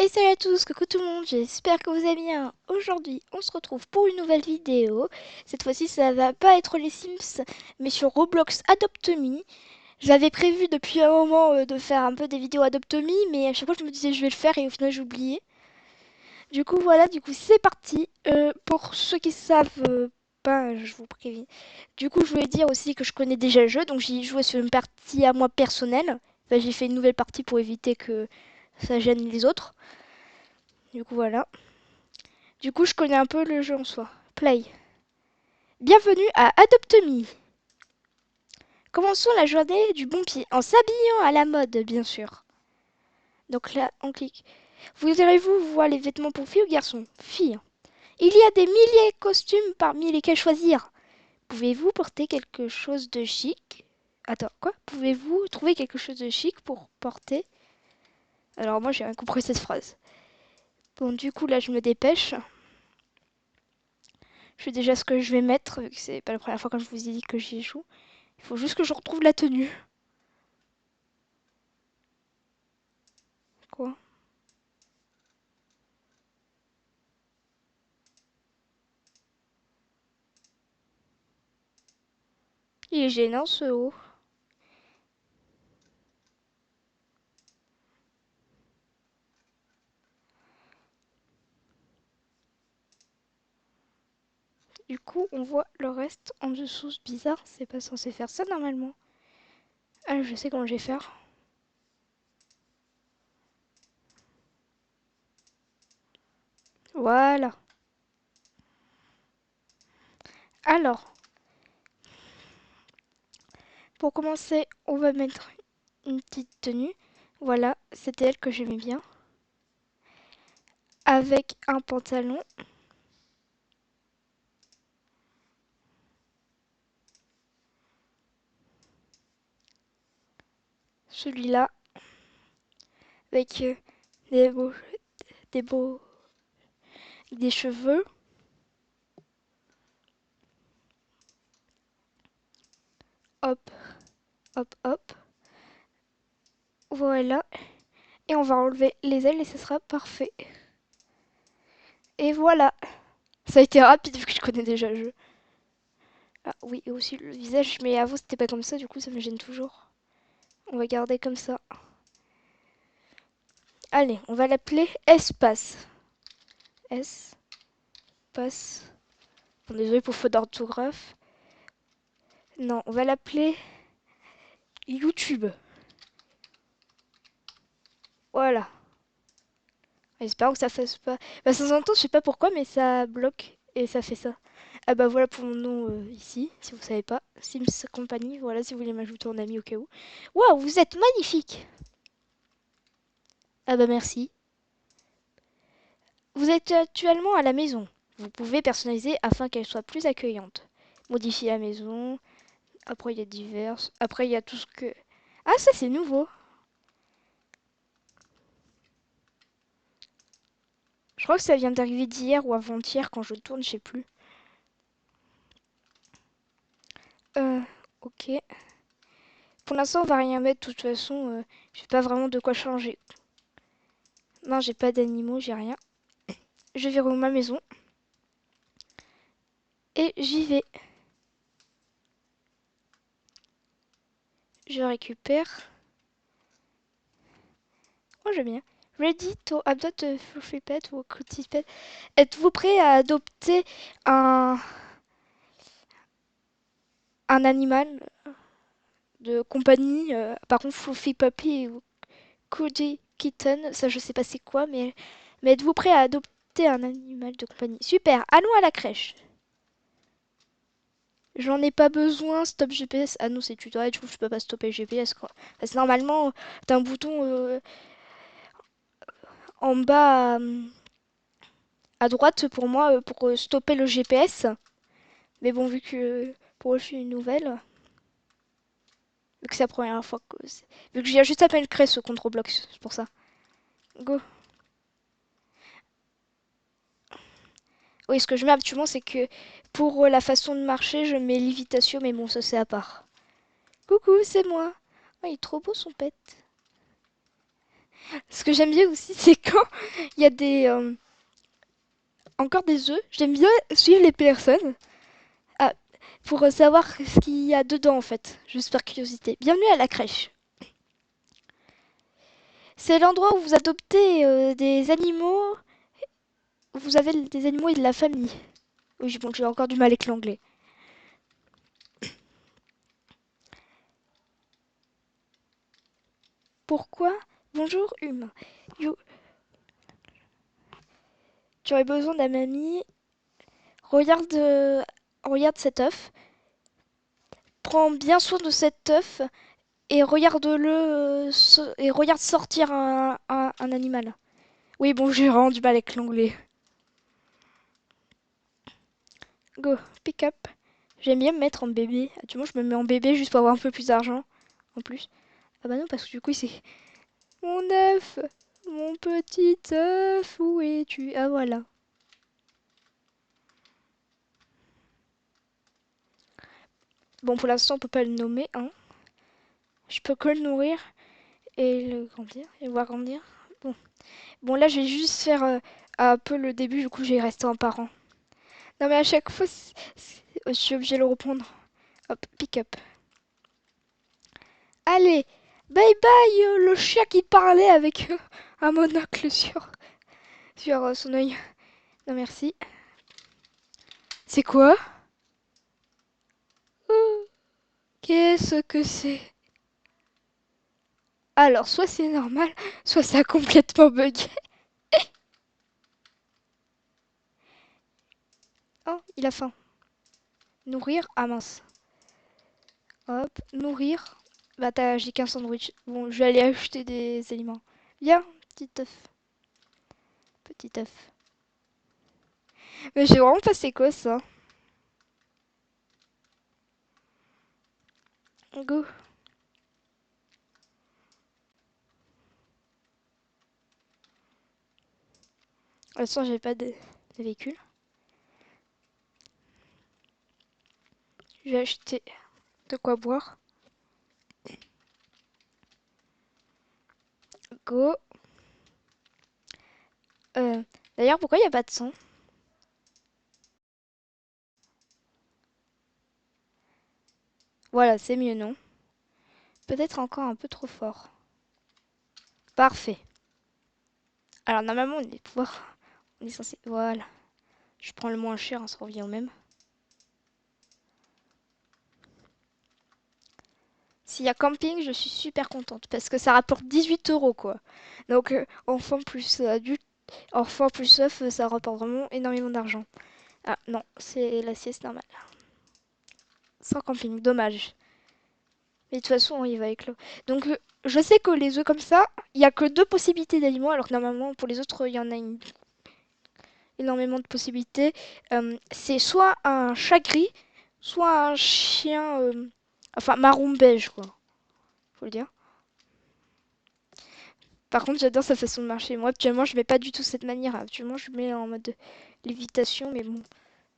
Et salut à tous, coucou tout le monde, j'espère que vous allez bien. Aujourd'hui, on se retrouve pour une nouvelle vidéo. Cette fois-ci, ça va pas être les Sims, mais sur Roblox Adopt Me. J'avais prévu depuis un moment de faire un peu des vidéos Adopt Me, mais à chaque fois je me disais je vais le faire et au final j'ai oublié. Du coup voilà, c'est parti. Pour ceux qui savent pas, je vous préviens. Du coup je voulais dire aussi que je connais déjà le jeu, donc j'y joué sur une partie à moi personnelle. Enfin, j'ai fait une nouvelle partie pour éviter que ça gêne les autres. Du coup voilà. Du coup, je connais un peu le jeu en soi. Play. Bienvenue à Adopt Me. Commençons la journée du bon pied, en s'habillant à la mode, bien sûr. Donc là, on clique. Voudrez-vous voir les vêtements pour filles ou garçons? Filles. Il y a des milliers de costumes parmi lesquels choisir. Pouvez-vous porter quelque chose de chic? Attends, quoi? Pouvez-vous trouver quelque chose de chic pour porter? Alors moi, j'ai rien compris cette phrase. Bon, du coup, là, je me dépêche. Je sais déjà ce que je vais mettre, vu que c'est pas la première fois que je vous ai dit que j'y joue. Il faut juste que je retrouve la tenue. Quoi? Il est gênant ce haut. Du coup, on voit le reste en dessous. C'est bizarre, c'est pas censé faire ça normalement. Ah, je sais comment je vais faire. Voilà. Alors, pour commencer, on va mettre une petite tenue. Voilà, c'était elle que j'aimais bien. Avec un pantalon. Celui-là. Avec des beaux, des beaux, des cheveux. Hop, hop, hop. Voilà. Et on va enlever les ailes et ce sera parfait. Et voilà. Ça a été rapide vu que je connais déjà le jeu. Ah oui, et aussi le visage, mais avant c'était pas comme ça, du coup ça me gêne toujours. On va garder comme ça. Allez, on va l'appeler Espace. Espace. Bon, désolé pour faute d'orthographe. Non, on va l'appeler YouTube. Voilà. J'espère que ça fasse pas. Bah, ça s'entend, je sais pas pourquoi, mais ça bloque et ça fait ça. Ah bah voilà pour mon nom ici, si vous savez pas. Sims Company, voilà si vous voulez m'ajouter en ami au cas où. Waouh, vous êtes magnifique! Ah bah merci. Vous êtes actuellement à la maison. Vous pouvez personnaliser afin qu'elle soit plus accueillante. Modifier la maison. Après, il y a divers. Après, il y a tout ce que... Ah, ça, c'est nouveau. Je crois que ça vient d'arriver d'hier ou avant-hier quand je tourne, je sais plus. Euh, ok. Pour l'instant, on va rien mettre. De toute façon, je sais pas vraiment de quoi changer. Non, j'ai pas d'animaux, j'ai rien. Je verrouille ma maison. Et j'y vais. Je récupère. Oh, j'aime bien. Ready to adopt a fluffy pet ou a cutie pet. Êtes-vous prêt à adopter un, un animal de compagnie? Par contre, Fluffy Puppy ou Cutie Kitten, ça je sais pas c'est quoi, mais êtes-vous prêt à adopter un animal de compagnie? Super, allons à la crèche. J'en ai pas besoin, stop GPS. Ah non, c'est tutoriel, je trouve que je peux pas stopper le GPS quoi. Parce que normalement, t'as un bouton en bas à droite pour moi pour stopper le GPS. Mais bon, vu que pour eux je suis une nouvelle, vu que c'est la première fois que. Vu que j'ai juste à peine créé ce contre Roblox, c'est pour ça. Go. Oui, ce que je mets actuellement, c'est que pour la façon de marcher, je mets lévitation, mais bon, ça c'est à part. Coucou, c'est moi. Oh, il est trop beau son pet. Ce que j'aime bien aussi, c'est quand il y a encore des œufs. J'aime bien suivre les personnes ah, pour savoir ce qu'il y a dedans en fait. Juste par curiosité. Bienvenue à la crèche. C'est l'endroit où vous adoptez des animaux. Vous avez des animaux et de la famille. Oui, bon, j'ai encore du mal avec l'anglais. Pourquoi? Bonjour, humain. You, tu aurais besoin d'un ami. Regarde, regarde cet œuf. Prends bien soin de cet œuf et regarde-le et regarde sortir un animal. Oui, bon, j'ai vraiment du mal avec l'anglais. Go, pick up. J'aime bien me mettre en bébé. Du moins, je me mets en bébé juste pour avoir un peu plus d'argent. En plus. Ah bah non, parce que du coup, c'est mon œuf. Mon petit œuf, où es-tu? Ah voilà. Bon, pour l'instant, on peut pas le nommer, hein. Je peux que le nourrir et le grandir, et voir grandir. Bon, bon là, je vais juste faire un peu le début, du coup, je vais rester en parent. Non, mais à chaque fois, je suis obligée de le reprendre. Hop, pick up. Allez, bye bye, le chien qui parlait avec un monocle sur son œil. Non, merci. C'est quoi? Qu'est-ce que c'est? Alors, soit c'est normal, soit ça a complètement bugué. Oh, il a faim. Nourrir? Ah mince. Hop, nourrir. Bah, j'ai qu'un sandwich. Bon, je vais aller acheter des aliments. Viens, petit œuf. Petit œuf. Mais j'ai vraiment pas c'est quoi ça. Go. De toute façon, j'ai pas de véhicule. Je vais acheter de quoi boire. Go. Euh, D'ailleurs, pourquoi il n'y a pas de son? Voilà, c'est mieux, non? Peut-être encore un peu trop fort. Parfait. Alors, normalement, on est censé... Voilà. Je prends le moins cher, hein, ça revient au même. S'il y a camping, je suis super contente parce que ça rapporte 18 euros, quoi. Donc, enfant plus adulte, enfant plus œuf, ça rapporte vraiment énormément d'argent. Ah non, c'est la sieste normale. Sans camping, dommage. Mais de toute façon, il va éclore. Donc, je sais que les œufs comme ça, il n'y a que deux possibilités d'aliments, alors que normalement, pour les autres, il y en a énormément de possibilités. C'est soit un chat gris, soit un chien, enfin marron beige, quoi. Faut le dire. Par contre, j'adore sa façon de marcher. Moi, actuellement, je mets pas du tout cette manière. Actuellement, je mets en mode lévitation, mais bon,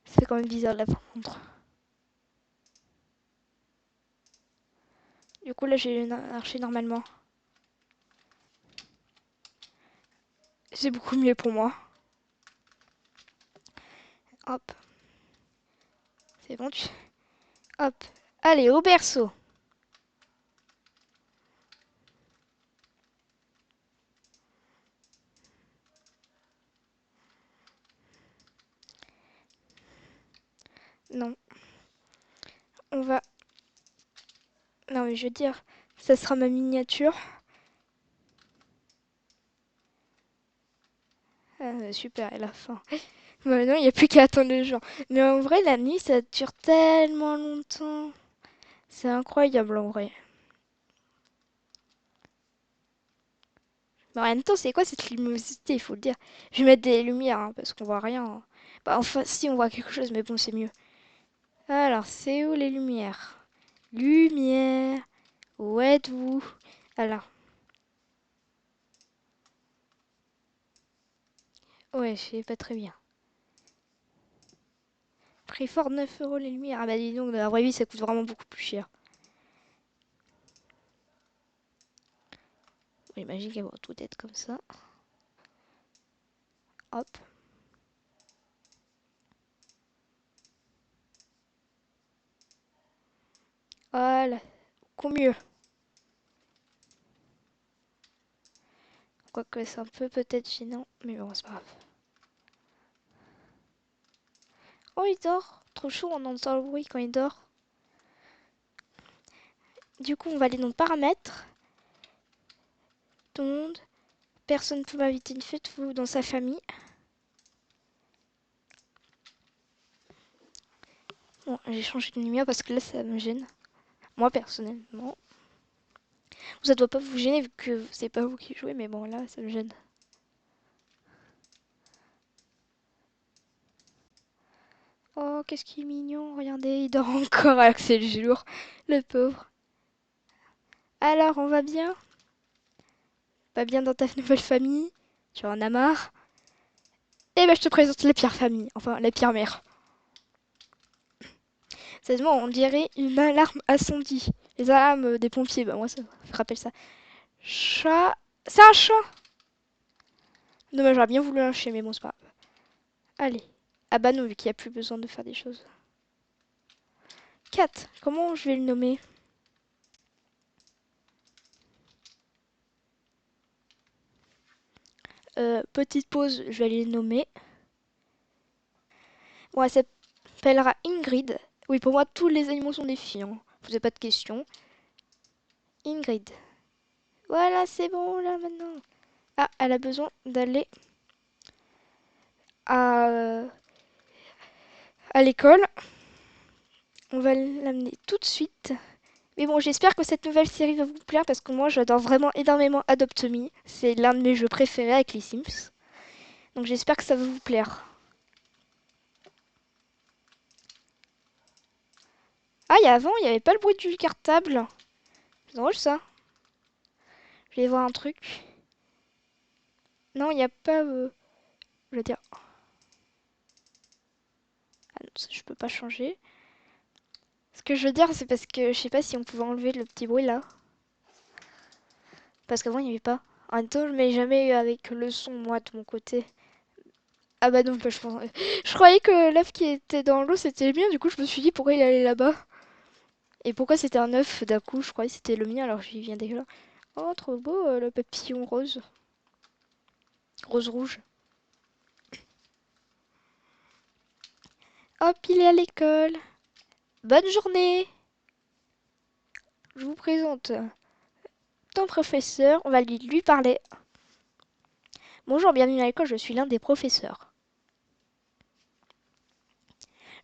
c'est quand même bizarre de la prendre. Du coup, là, j'ai marché normalement. C'est beaucoup mieux pour moi. Hop, c'est bon. Hop, allez, au berceau. Non, on va... Non, mais je veux dire, ça sera ma miniature. Ah, super, elle a faim. Maintenant, il n'y a plus qu'à attendre les gens. Mais en vrai, la nuit, ça dure tellement longtemps. C'est incroyable, en vrai. Mais en même temps, c'est quoi cette luminosité, il faut le dire. Je vais mettre des lumières, hein, parce qu'on voit rien, hein. Bah, enfin, si, on voit quelque chose, mais bon, c'est mieux. Alors, c'est où les lumières? Lumière, où êtes-vous? Alors, ouais, je sais pas très bien. Prix fort 9 euros les lumières. Ah bah dis donc, dans la vraie vie, ça coûte vraiment beaucoup plus cher. Imagine qu'elle va tout être comme ça. Hop. Voilà. Beaucoup mieux. Quoique c'est un peu peut-être gênant. Mais bon, c'est pas grave. Oh, il dort. Trop chaud, on entend le bruit quand il dort. Du coup, on va aller dans paramètres. Tout le monde. Personne ne peut m'inviter une fête ou dans sa famille. Bon, j'ai changé de lumière parce que là, ça me gêne. Moi, personnellement. Ça doit pas vous gêner vu que c'est pas vous qui jouez, mais bon, là, ça me gêne. Oh, qu'est-ce qu'il est mignon. Regardez, il dort encore alors que c'est le jour. Le pauvre. Alors, on va bien? Pas bien dans ta nouvelle famille? Tu en as marre? Eh ben, je te présente les pires familles. Enfin, les pires mères. Sérieusement, on dirait une alarme incendie. Les alarmes des pompiers, bah moi ça me rappelle ça. Chat. C'est un chat! Dommage, j'aurais bien voulu un chien, mais bon, c'est pas grave. Allez. Ah bah non, vu qu'il n'y a plus besoin de faire des choses. Cat, comment je vais le nommer? Petite pause, je vais aller le nommer. Bon, elle s'appellera Ingrid. Oui, pour moi, tous les animaux sont des filles. Hein. Vous n'avez pas de questions. Ingrid. Voilà, c'est bon là maintenant. Ah, elle a besoin d'aller à, à l'école. On va l'amener tout de suite. Mais bon, j'espère que cette nouvelle série va vous plaire parce que moi, j'adore vraiment énormément Adopt Me. C'est l'un de mes jeux préférés avec les Sims. Donc j'espère que ça va vous plaire. Ah, avant, il n'y avait pas le bruit du cartable. C'est drôle ça. Je vais voir un truc. Non, il n'y a pas... je veux dire... Ah non, ça, je peux pas changer. Ce que je veux dire, c'est parce que je sais pas si on pouvait enlever le petit bruit là. Parce qu'avant, il n'y avait pas. En même temps, je mets jamais avec le son, moi, de mon côté. Ah bah non, bah, je pense... Je croyais que l'œuf qui était dans l'eau, c'était le mien. Du coup, je me suis dit pourquoi il allait là-bas. Et pourquoi c'était un œuf d'un coup. Je croyais que c'était le mien, alors je viens déjà là. Oh, trop beau, le papillon rose. Rose-rouge. Hop, il est à l'école. Bonne journée. Je vous présente ton professeur. On va lui parler. Bonjour, bienvenue à l'école, je suis l'un des professeurs.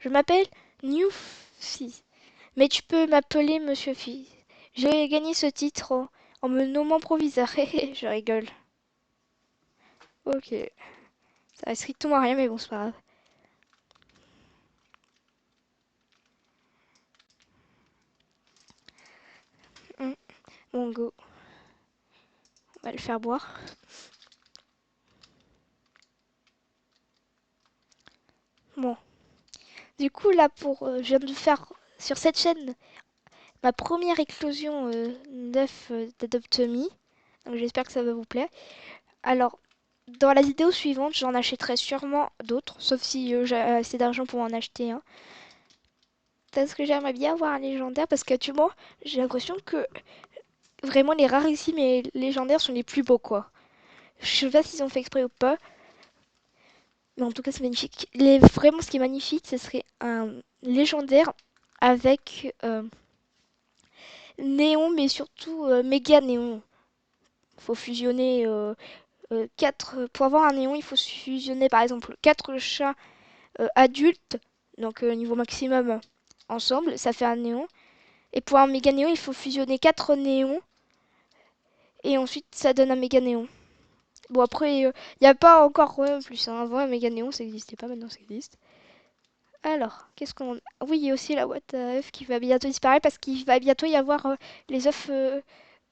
Je m'appelle Newfie, mais tu peux m'appeler Monsieur Fils. J'ai gagné ce titre en me nommant proviseur. Je rigole. Ok. Ça a strictement rien, mais bon, c'est pas grave. Bon, go. On va le faire boire. Bon. Du coup, là, je viens de faire sur cette chaîne ma première éclosion d'œufs d'Adopt Me. Donc, j'espère que ça va vous plaire. Alors, dans la vidéo suivante, j'en achèterai sûrement d'autres, sauf si j'ai assez d'argent pour en acheter un. Parce que j'aimerais bien avoir un légendaire, parce qu'actuellement, j'ai l'impression que vraiment les rarissimes et légendaires sont les plus beaux, quoi. Je sais pas s'ils ont fait exprès ou pas, mais en tout cas, c'est magnifique. Vraiment, ce qui est magnifique, ce serait un légendaire avec néon, mais surtout méga néon. Il faut fusionner 4. Pour avoir un néon, il faut fusionner par exemple 4 chats adultes, donc niveau maximum ensemble, ça fait un néon. Et pour un méga néon, il faut fusionner 4 néons et ensuite ça donne un méga néon. Bon, après, il n'y a pas encore plus. Hein. Avant, un méga néon, ça n'existait pas, maintenant ça existe. Alors, qu'est-ce qu'on... Oui, il y a aussi la boîte à œufs qui va bientôt disparaître parce qu'il va bientôt y avoir les œufs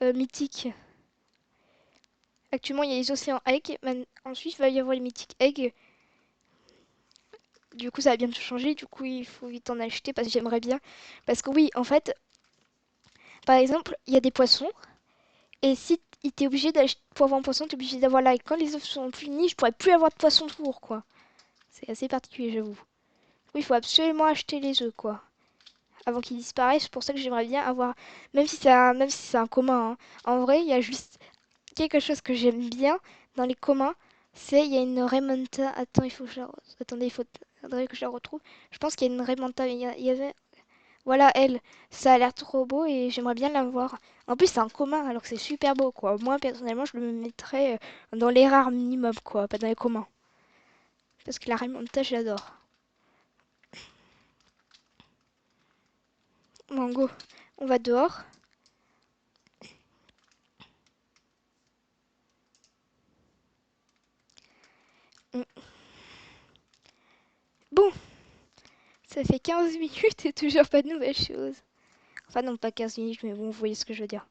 mythiques. Actuellement, il y a les océans eggs. Ensuite, il va y avoir les mythiques eggs. Du coup, ça va bientôt changer. Du coup, il faut vite en acheter parce que j'aimerais bien. Parce que oui, en fait, par exemple, il y a des poissons. Et si t'es obligé d'acheter pour avoir un poisson, t'es obligé d'avoir là. Et quand les œufs sont finis, je pourrais plus avoir de poisson tour, quoi. C'est assez particulier, j'avoue. Oui, il faut absolument acheter les œufs, quoi. Avant qu'ils disparaissent, c'est pour ça que j'aimerais bien avoir. Même si c'est un commun, hein. En vrai, il y a juste quelque chose que j'aime bien dans les communs. C'est il y a une remonta. Attends, il faut que je la... Attendez, faudrait que je la retrouve. Je pense qu'il y a une remonta. Il y avait. Voilà, elle. Ça a l'air trop beau et j'aimerais bien la voir. En plus, c'est un commun, alors que c'est super beau, quoi. Moi, personnellement, je le mettrais dans les rares minimum, quoi. Pas dans les communs. Parce que la remonta, j'adore. Mango, on va dehors. Bon, ça fait 15 minutes et toujours pas de nouvelles choses. Enfin, non, pas 15 minutes, mais bon, vous voyez ce que je veux dire.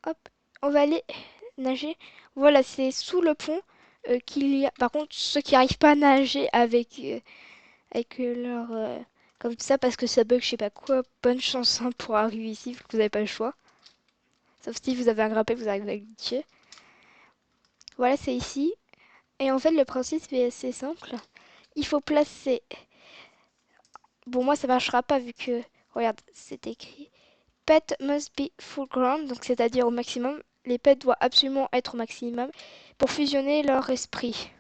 Hop, on va aller nager. Voilà, c'est sous le pont qu'il y a. Par contre, ceux qui n'arrivent pas à nager avec leur. Comme ça, parce que ça bug, je sais pas quoi, bonne chance hein, pour arriver ici, vu que vous n'avez pas le choix. Sauf si vous avez un grappin, vous arrivez à glitcher. Voilà, c'est ici. Et en fait, le principe est assez simple. Il faut placer. Bon, moi, ça marchera pas vu que. Regarde, c'est écrit. Pet must be full ground, donc c'est-à-dire au maximum. Les pets doivent absolument être au maximum pour fusionner leur esprit.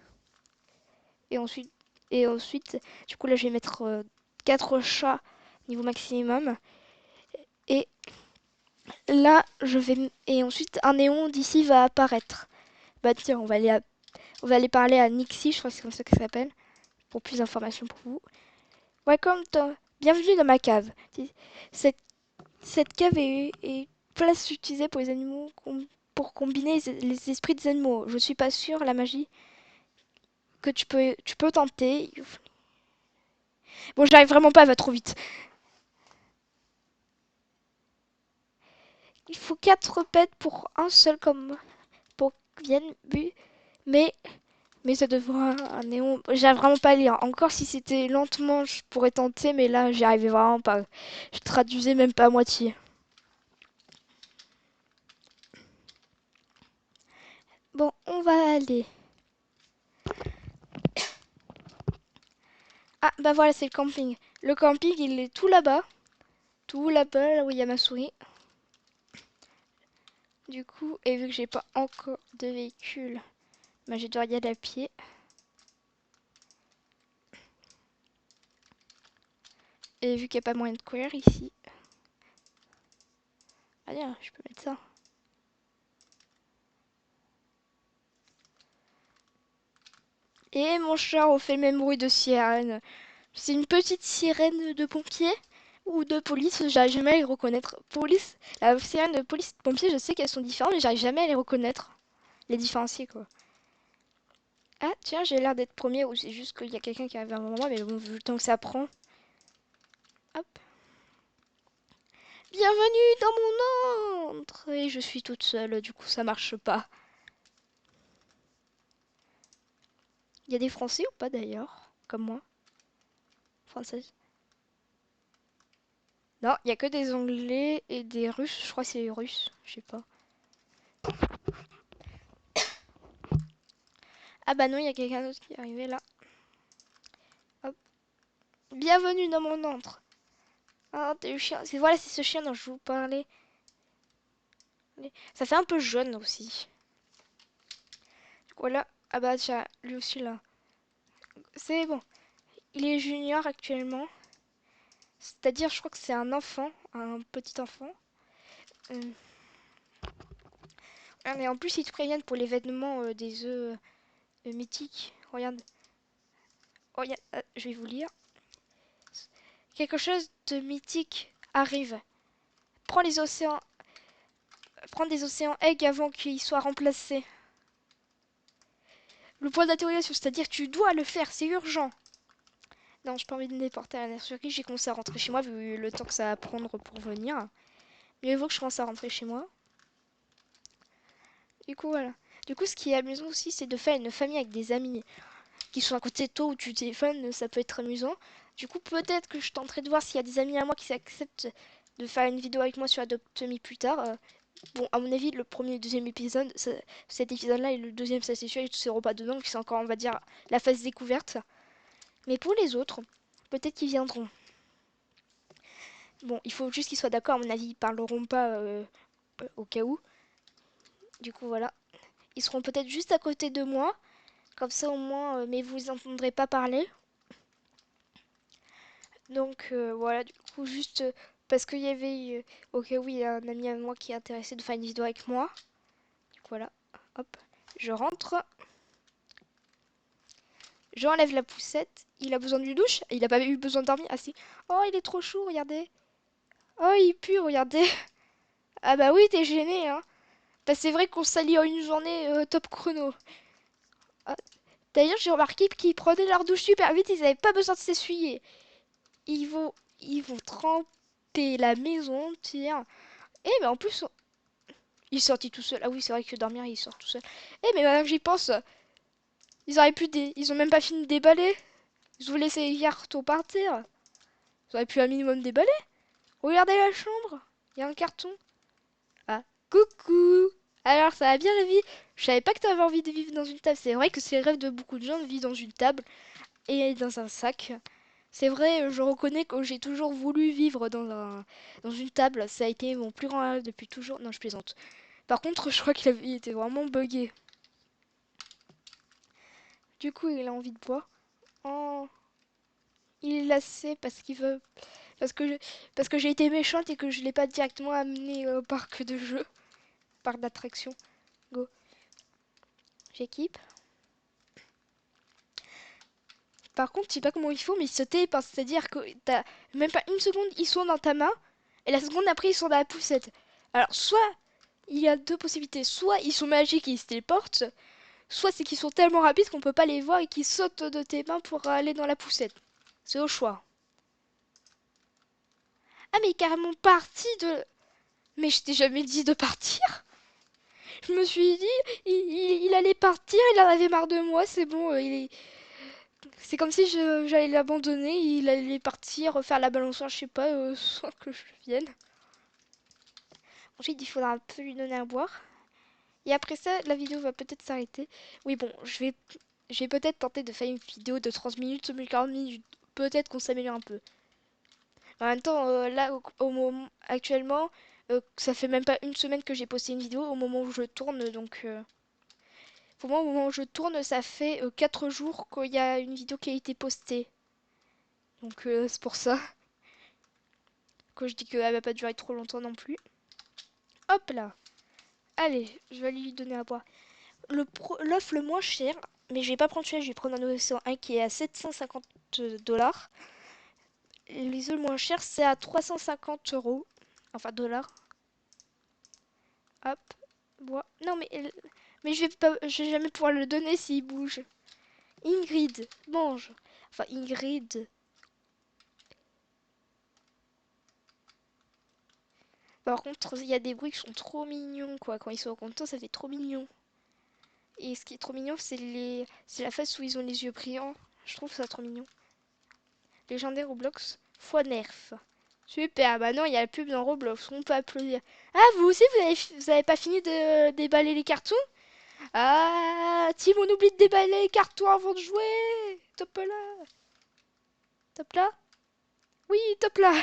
Et ensuite, du coup là je vais mettre 4 chats niveau maximum. Et là je vais et ensuite un néon d'ici va apparaître. Bah tiens, on va aller parler à Nixie, je crois que c'est comme ça qu'elle s'appelle, pour plus d'informations pour vous. Welcome to... Bienvenue dans ma cave. Cette, cette cave est place utilisée pour les animaux pour combiner les esprits des animaux. Je suis pas sûre la magie que tu peux tenter. Bon, j'arrive vraiment pas, elle va trop vite. Il faut 4 pets pour un seul comme pour vienne bu, mais ça devrait un néon. J'arrive vraiment pas à lire. Encore si c'était lentement, je pourrais tenter, mais là j'y arrivais vraiment pas. Je traduisais même pas à moitié. Bon, on va aller. Ah bah voilà, c'est le camping. Le camping, il est tout là-bas, là où il y a ma souris. Du coup, et vu que j'ai pas encore de véhicule, bah je dois y aller à pied. Et vu qu'il n'y a pas moyen de courir ici, allez, je peux mettre ça. Et mon chat refait le même bruit de sirène. C'est une petite sirène de pompier ou de police, j'arrive jamais à les reconnaître. Police, la sirène de police de pompier, je sais qu'elles sont différentes, mais j'arrive jamais à les reconnaître. Les différencier, quoi. Ah, tiens, j'ai l'air d'être premier, ou c'est juste qu'il y a quelqu'un qui arrive à un moment, mais bon, vu le temps que ça prend. Hop. Bienvenue dans mon antre! Et je suis toute seule, du coup ça marche pas. Il y a des Français ou pas d'ailleurs? Comme moi? Française? Non, il y a que des Anglais et des Russes. Je crois que c'est les Russes. Je sais pas. Ah bah non, il y a quelqu'un d'autre qui est arrivé là. Hop. Bienvenue dans mon antre. Ah, t'es le chien. Voilà, c'est ce chien dont je vous parlais. Ça fait un peu jaune aussi. Voilà. Ah bah tiens, lui aussi là. C'est bon. Il est junior actuellement. C'est-à-dire, je crois que c'est un enfant, un petit enfant. Euh, Ah, mais en plus, ils te préviennent pour l'événement des œufs mythiques. Regarde. Regarde, je vais vous lire. Quelque chose de mythique arrive. Prends les océans, prends des océans egg avant qu'ils soient remplacés. Le point d'interrogation, c'est-à-dire que tu dois le faire, c'est urgent. Non, j'ai pas envie de me déporter à la nurserie, j'ai commencé à rentrer chez moi vu le temps que ça va prendre pour venir. Mais il faut que je commence à rentrer chez moi. Du coup, voilà. Du coup, ce qui est amusant aussi, c'est de faire une famille avec des amis qui sont à côté de toi ou tu téléphones, ça peut être amusant. Du coup, peut-être que je tenterai de voir s'il y a des amis à moi qui acceptent de faire une vidéo avec moi sur Adopt Me plus tard. Bon, à mon avis, le premier et le deuxième épisode, cet épisode-là et le deuxième, ça c'est sûr, ils ne seront pas dedans, c'est encore, on va dire, la phase découverte. Mais pour les autres, peut-être qu'ils viendront. Bon, il faut juste qu'ils soient d'accord, à mon avis, ils parleront pas au cas où. Du coup, voilà. Ils seront peut-être juste à côté de moi, comme ça au moins, mais vous les entendrez pas parler. Donc voilà, du coup, juste parce qu'il y avait, au cas où, il y a un ami à moi qui est intéressé de faire une vidéo avec moi. Du coup, voilà, hop, je rentre. J'enlève la poussette. Il a besoin d'une douche. Il n'a pas eu besoin de dormir. Ah si. Oh, il est trop chou, regardez. Oh, il pue, regardez. Ah bah oui, t'es gêné, hein. Bah c'est vrai qu'on s'allie en une journée top chrono. Ah, d'ailleurs, j'ai remarqué qu'ils prenaient leur douche super vite. Ils n'avaient pas besoin de s'essuyer. Ils vont tremper la maison entière. Eh, mais en plus, il est sorti tout seul. Ah oui, c'est vrai que dormir, il sort tout seul. Eh, mais maintenant que j'y pense, ils ont même pas fini de déballer. Ils ont laissé les cartons par terre. Ils auraient pu un minimum déballer. Regardez la chambre. Il y a un carton. Ah, coucou. Alors, ça va bien la vie? Je savais pas que t'avais envie de vivre dans une table. C'est vrai que c'est le rêve de beaucoup de gens de vivre dans une table et dans un sac. C'est vrai, je reconnais que j'ai toujours voulu vivre dans une table. Ça a été mon plus grand rêve depuis toujours. Non, je plaisante. Par contre, je crois qu'il était vraiment buggé. Du coup, il a envie de boire. Oh, il est lassé parce qu'il veut. Parce que, parce que j'ai été méchante et que je l'ai pas directement amené au parc de jeux. Parc d'attractions. Go. J'équipe. Par contre, je sais pas comment il faut, mais ils se téléportent. C'est-à-dire que t'as même pas une seconde, ils sont dans ta main. Et la seconde après, ils sont dans la poussette. Alors, soit il y a deux possibilités. Soit ils sont magiques et ils se téléportent. Soit c'est qu'ils sont tellement rapides qu'on peut pas les voir et qu'ils sautent de tes mains pour aller dans la poussette. C'est au choix. Ah, mais il est carrément parti de. Mais je t'ai jamais dit de partir. Je me suis dit, il allait partir, il en avait marre de moi, c'est bon, c'est comme si j'allais l'abandonner, il allait partir, faire la balançoire, je sais pas, sans que je vienne. Ensuite, il faudra un peu lui donner à boire. Et après ça, la vidéo va peut-être s'arrêter. Oui, bon, je vais peut-être tenter de faire une vidéo de 30 minutes, 40 minutes. Peut-être qu'on s'améliore un peu. En même temps, là, au moment, actuellement, ça fait même pas une semaine que j'ai posté une vidéo au moment où je tourne, donc pour moi, au moment où je tourne, ça fait 4 jours qu'il y a une vidéo qui a été postée. Donc c'est pour ça que je dis qu'elle va pas durer trop longtemps non plus. Hop là. Allez, je vais lui donner à boire. L'œuf le moins cher, mais je vais pas prendre celui-là, je vais prendre un océan 1 qui est à 750 $. Les œufs le moins cher, c'est à 350 €. Enfin, dollars. Hop, bois. Non, mais je vais jamais pouvoir le donner s'il bouge. Ingrid, mange. Enfin, Ingrid. Par contre, il y a des bruits qui sont trop mignons, quoi. Quand ils sont contents, ça fait trop mignon. Et ce qui est trop mignon, c'est la face où ils ont les yeux brillants. Je trouve ça trop mignon. Légendaire Roblox, fois nerf. Super, bah non, il y a la pub dans Roblox, on peut applaudir. Ah, vous aussi, vous avez pas fini de déballer les cartons? Ah, Tim, on oublie de déballer les cartons avant de jouer. Top là. Top là? Oui, top là.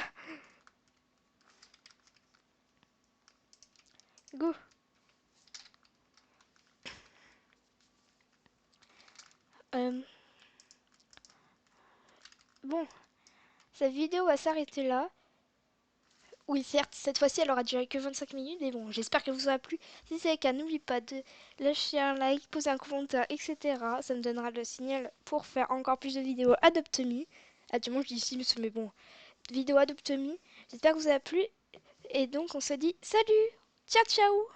Go. Euh, bon, cette vidéo va s'arrêter là. Oui, certes, cette fois-ci, elle aura duré que 25 minutes, mais bon, j'espère qu'elle vous aura plu. Si c'est le cas, n'oublie pas de lâcher un like, poser un commentaire, etc. Ça me donnera le signal pour faire encore plus de vidéos Adopt Me. Ah, du moins, je dis Sims, mais bon, vidéo Adopt Me. J'espère que vous a plu. Et donc, on se dit salut! Ciao, ciao!